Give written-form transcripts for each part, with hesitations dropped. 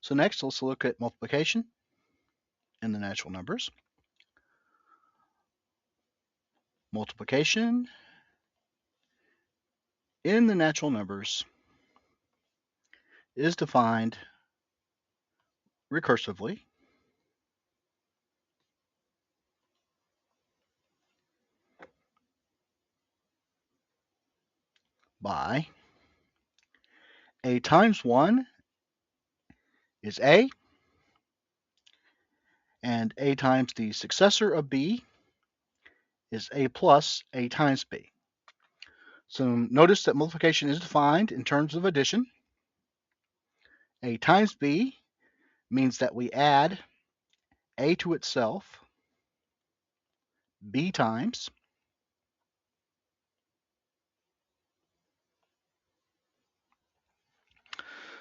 So next, let's look at multiplication in the natural numbers. Multiplication in the natural numbers is defined recursively by a times 1 is a, and a times the successor of b is a plus a times b. So notice that multiplication is defined in terms of addition. A times b means that we add a to itself b times.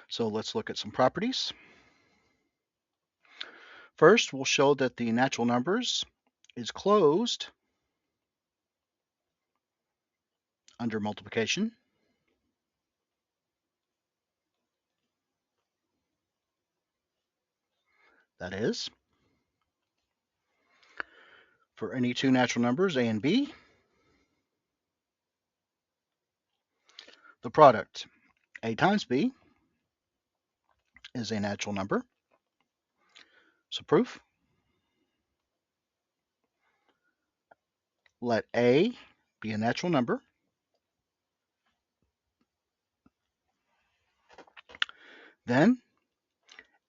So let's look at some properties. First, we'll show that the natural numbers is closed under multiplication. That is, for any two natural numbers, a and b, the product a times b is a natural number. So proof, let a be a natural number. Then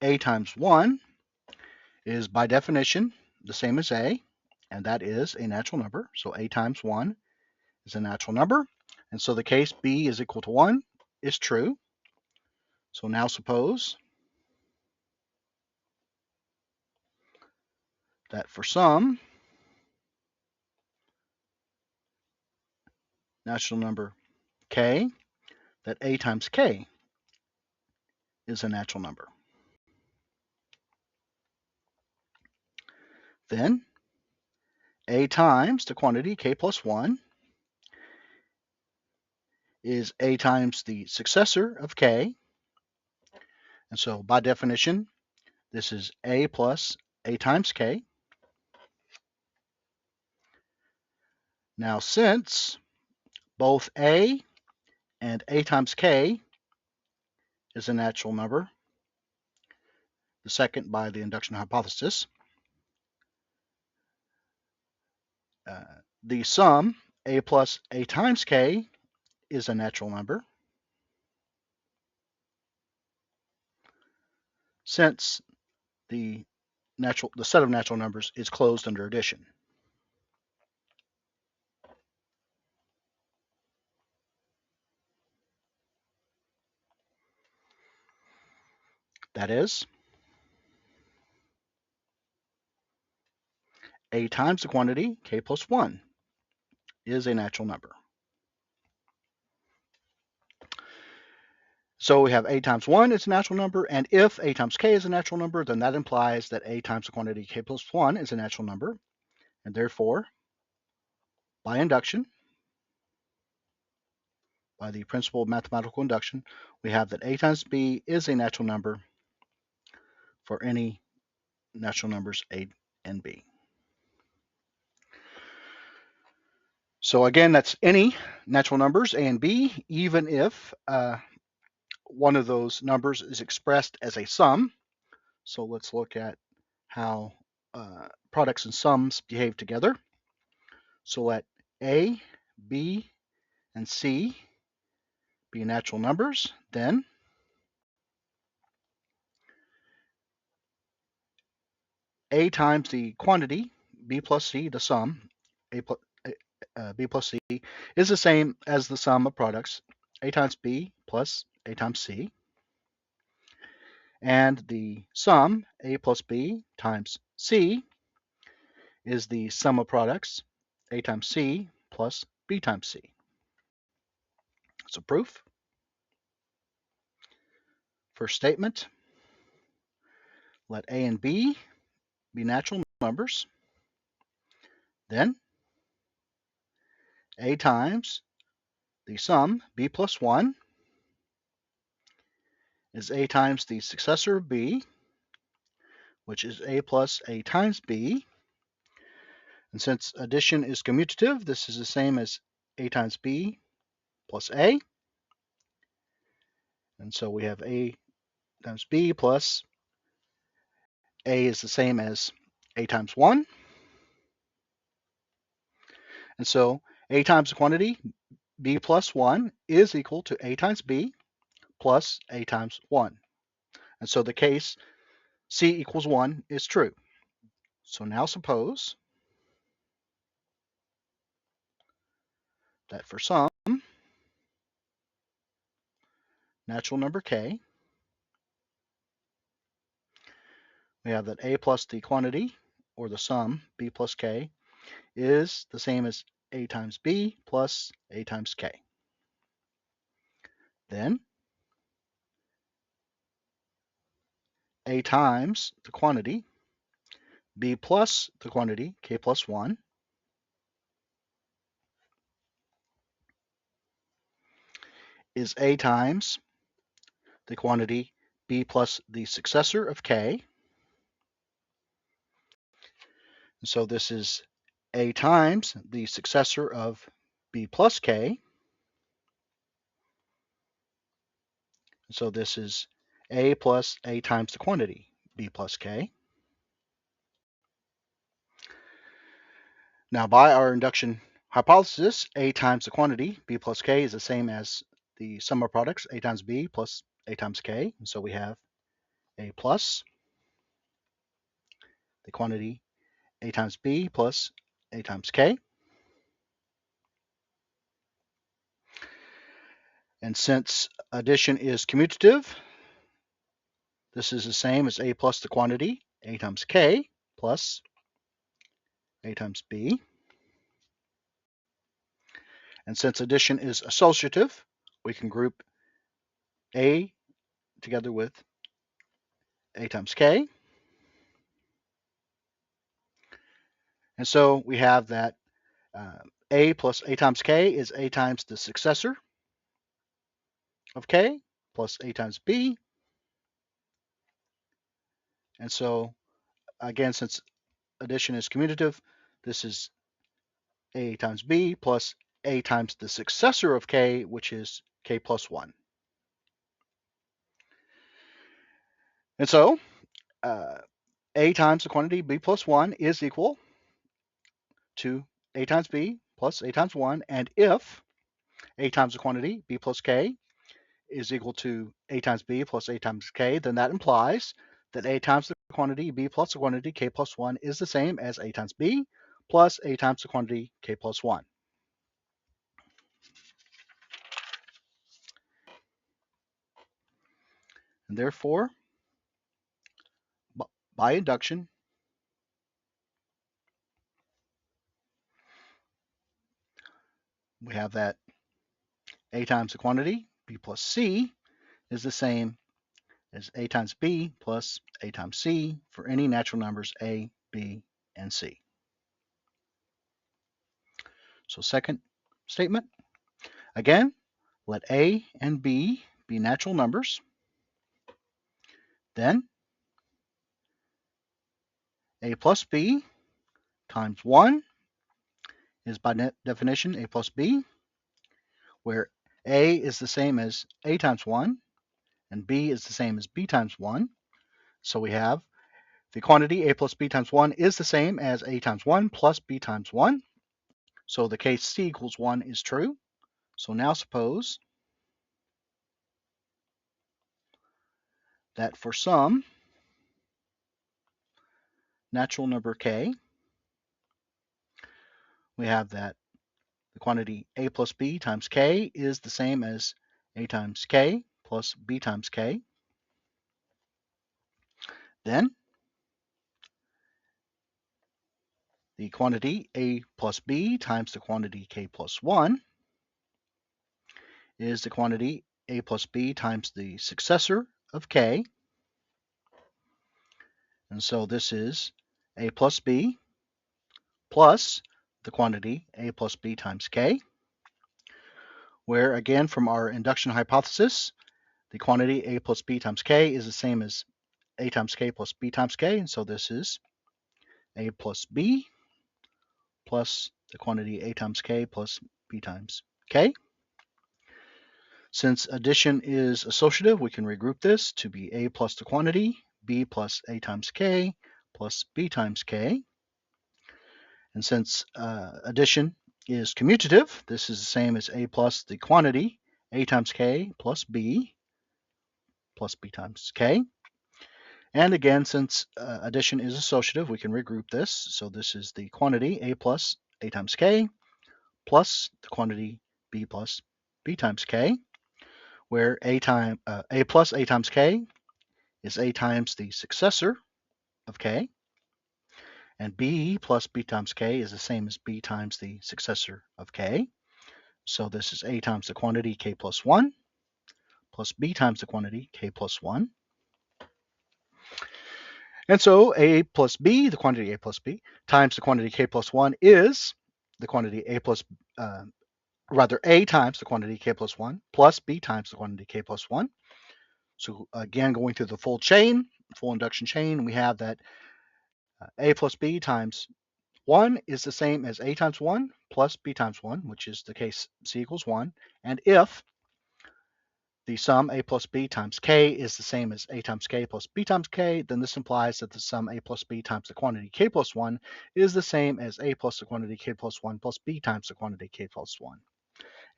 a times 1 is by definition the same as a, and that is a natural number. So a times 1 is a natural number. And so the case b is equal to 1 is true. So now suppose that for some natural number k, that a times k is a natural number. Then a times the quantity k plus 1 is a times the successor of k. And so by definition, this is a plus a times k. Now since both a and a times k is a natural number, the second by the induction hypothesis, the sum a plus a times k is a natural number, since the set of natural numbers is closed under addition. That is, a times the quantity k plus 1 is a natural number. So we have a times 1 is a natural number, and if a times k is a natural number, then that implies that a times the quantity k plus 1 is a natural number, and therefore, by induction, by the principle of mathematical induction, we have that a times b is a natural number for any natural numbers a and b. So again, that's any natural numbers a and b, even if one of those numbers is expressed as a sum. So let's look at how products and sums behave together. So let a, b, and c be natural numbers. Then a times the quantity, b plus c, the sum, b plus c, is the same as the sum of products, a times b plus a times c. And the sum, a plus b times c, is the sum of products, a times c plus b times c. So proof. First statement, let a and b be natural numbers. Then a times the sum, b plus 1, is a times the successor of b, which is a plus a times b. And since addition is commutative, this is the same as a times b plus a. And so we have a times b plus a is the same as a times 1. And so a times the quantity b plus 1 is equal to a times b plus a times 1. And so the case c equals 1 is true. So now suppose that for some natural number k, we have that a plus the quantity, or the sum, b plus k, is the same as a times b plus a times k. Then a times the quantity, b plus the quantity, k plus 1, is a times the quantity b plus the successor of k. And so this is a times the successor of b plus k. And so this is a plus a times the quantity, b plus k. Now, by our induction hypothesis, a times the quantity, b plus k, is the same as the sum of products, a times b plus a times k. And so we have a plus the quantity, a times b plus a times k. And since addition is commutative, this is the same as a plus the quantity, a times k, plus a times b. And since addition is associative, we can group a together with a times k. And so we have that a plus a times k is a times the successor of k plus a times b. And so, again, since addition is commutative, this is a times b plus a times the successor of k, which is k plus 1. And so, a times the quantity b plus 1 is equal to a times b plus a times 1. And if a times the quantity b plus k is equal to a times b plus a times k, then that implies that a times the quantity b plus the quantity k plus 1 is the same as a times b plus a times the quantity k plus 1. And therefore, by induction, we have that a times the quantity b plus c is the same as a times b plus a times c for any natural numbers a, b, and c. So second statement, again, let a and b be natural numbers. Then a plus b times 1 is by definition a plus b, where a is the same as a times 1 and b is the same as b times 1. So we have the quantity a plus b times 1 is the same as a times 1 plus b times 1. So the case c equals 1 is true. So now suppose that for some natural number k, we have that the quantity a plus b times k is the same as a times k plus b times k. Then the quantity a plus b times the quantity k plus 1 is the quantity a plus b times the successor of k. And so this is a plus b plus the quantity a plus b times k, where again from our induction hypothesis, the quantity a plus b times k is the same as a times k plus b times k, and so this is a plus b plus the quantity a times k plus b times k. Since addition is associative, we can regroup this to be a plus the quantity, b plus a times k plus b times k. And since addition is commutative, this is the same as a plus the quantity, a times k plus b times k. And again, since addition is associative, we can regroup this. So this is the quantity a plus a times k plus the quantity b plus b times k, where a plus a times k is a times the successor of k, and b plus b times k is the same as b times the successor of k. So this is a times the quantity k plus 1 plus b times the quantity k plus 1. And so a plus b, the quantity a plus b, times the quantity k plus 1 is the quantity a times the quantity k plus 1 plus b times the quantity k plus 1. So again, going through the full induction chain, we have that a plus b times 1 is the same as a times 1 plus b times 1, which is the case c equals 1. And if the sum a plus b times k is the same as a times k plus b times k, then this implies that the sum a plus b times the quantity k plus 1 is the same as a plus the quantity k plus 1 plus b times the quantity k plus 1.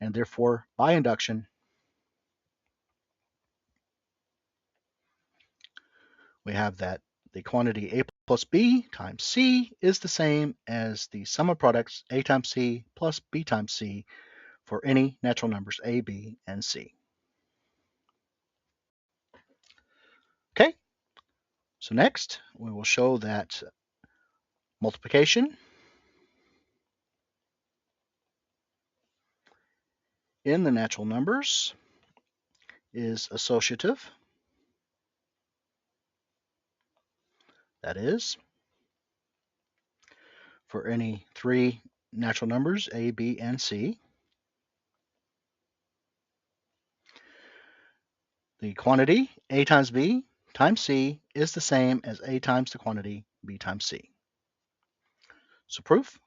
And therefore, by induction, we have that the quantity a plus b times c is the same as the sum of products a times c plus b times c for any natural numbers a, b, and c. Okay, so next we will show that multiplication in the natural numbers is associative. That is, for any three natural numbers a, b, and c, the quantity a times b times c is the same as a times the quantity b times c. So proof,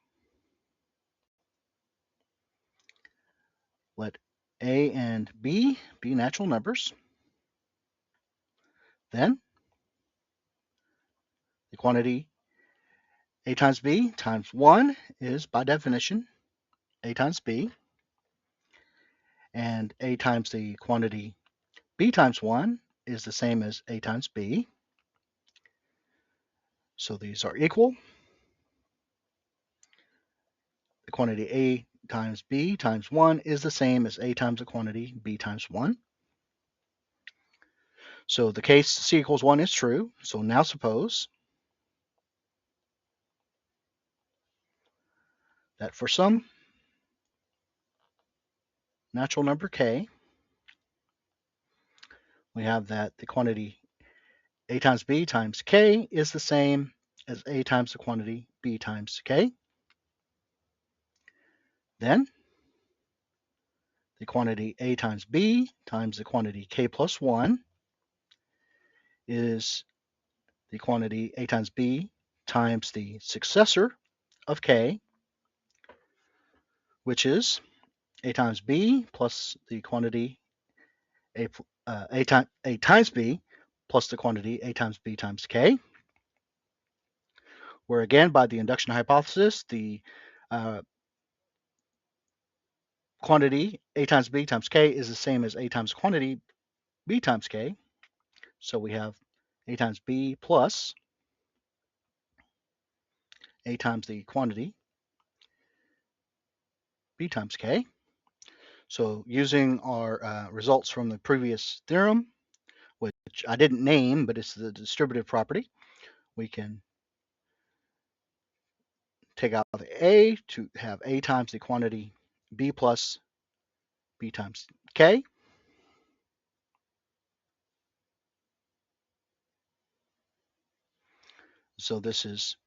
let a and b be natural numbers. Then the quantity a times b times 1 is, by definition, a times b, and a times the quantity b times 1 is the same as a times b. So these are equal. The quantity a times b times 1 is the same as a times the quantity b times 1. So the case c equals 1 is true. So now suppose that for some natural number k, we have that the quantity a times b times k is the same as a times the quantity b times k. Then the quantity a times b times the quantity k plus 1 is the quantity a times b times the successor of k, which is a times b plus the quantity a times b plus the quantity a times b times k, where again, by the induction hypothesis, the quantity a times b times k is the same as a times quantity b times k. So we have a times b plus a times the quantity b times k. So using our results from the previous theorem, which I didn't name, but it's the distributive property, we can take out the a to have a times the quantity b plus b times k. So this is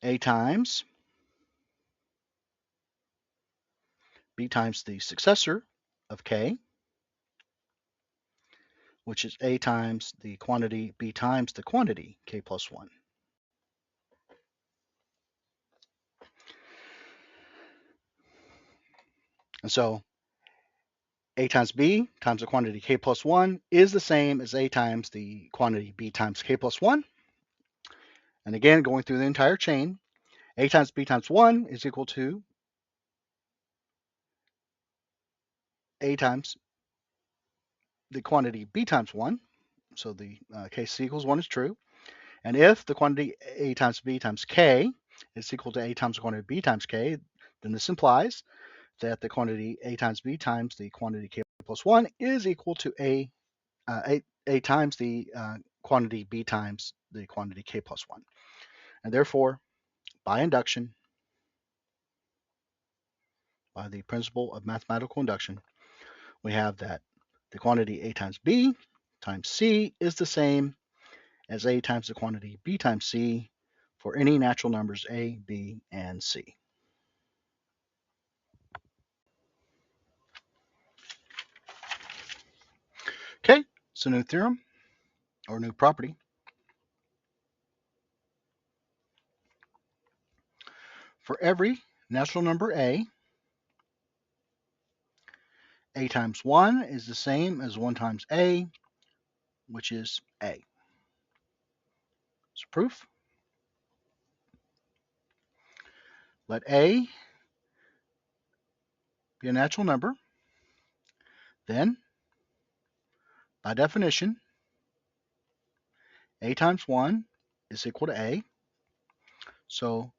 a times b times the successor of k which is A times the quantity B times the quantity K plus 1. And so A times B times the quantity K plus 1 is the same as A times the quantity B times K plus 1. And again, going through the entire chain, A times B times 1 is equal to A times the quantity B times 1. So the case C equals 1 is true. And if the quantity A times B times K is equal to A times the quantity B times K, then this implies that the quantity A times B times the quantity K plus 1 is equal to A times the quantity B times the quantity K plus 1. And therefore, by induction, by the principle of mathematical induction, we have that the quantity A times B times C is the same as A times the quantity B times C for any natural numbers A, B, and C. Okay, so new theorem or new property. For every natural number A times 1 is the same as 1 times A, which is A. So proof. Let A be a natural number. Then, by definition, A times 1 is equal to A. So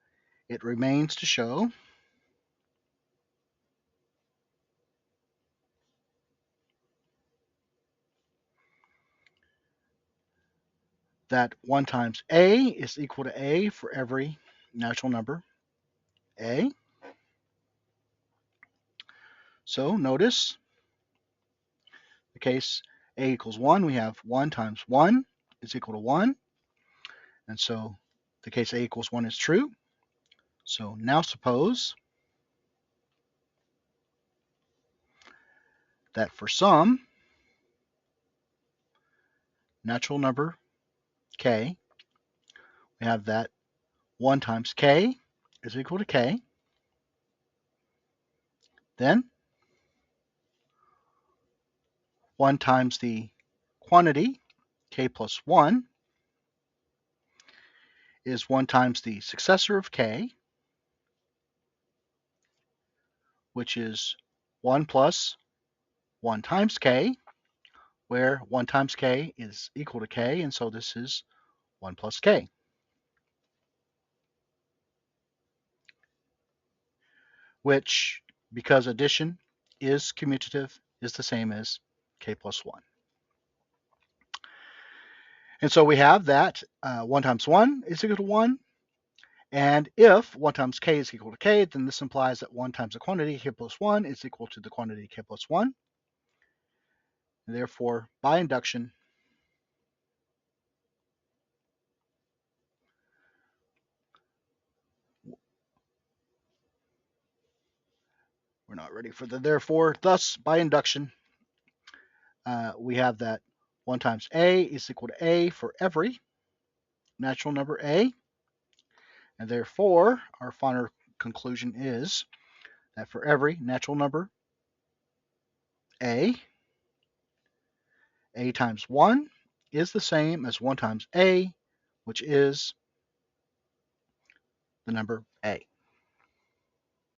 it remains to show that 1 times A is equal to A for every natural number A. So notice the case A equals 1, we have 1 times 1 is equal to 1. And so the case A equals 1 is true. So now suppose that for some natural number K, we have that 1 times K is equal to K. Then 1 times the quantity K plus 1 is 1 times the successor of K, which is 1 plus 1 times K, where 1 times K is equal to K, and so this is 1 plus K. Which, because addition is commutative, is the same as K plus 1. And so we have that 1 times 1 is equal to 1. And if 1 times K is equal to K, then this implies that 1 times the quantity K plus 1 is equal to the quantity K plus 1. And therefore, by induction, we're not ready for the therefore. Thus, by induction, we have that 1 times A is equal to A for every natural number A. And therefore, our final conclusion is that for every natural number A times 1 is the same as 1 times A, which is the number A.